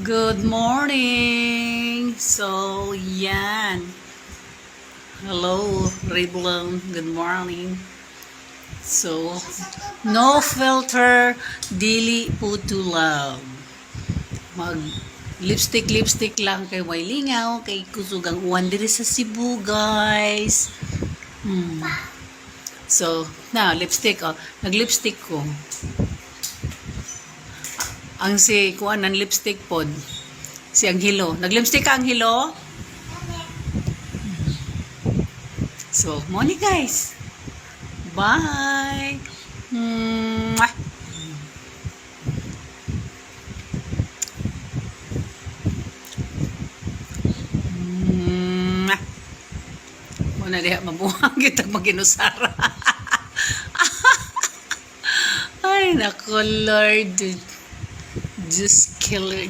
Good morning! So, yan. Hello, Riblon. Good morning. So, no filter, dili po to love. Mag lipstick lang kay may lingaw, kay kusugang uwan diri sa Cebu, guys. So, lipstick, oh. Nag-lipstick ko. Ang si kuan ng lipstick pod. Si Anghelo. Nag-lipstick ka, Anghelo? So, morning guys. Bye. Mwah. Mwah. Muna diha mabuhang kita maginusara. Ay, nako Lord. Just kill it.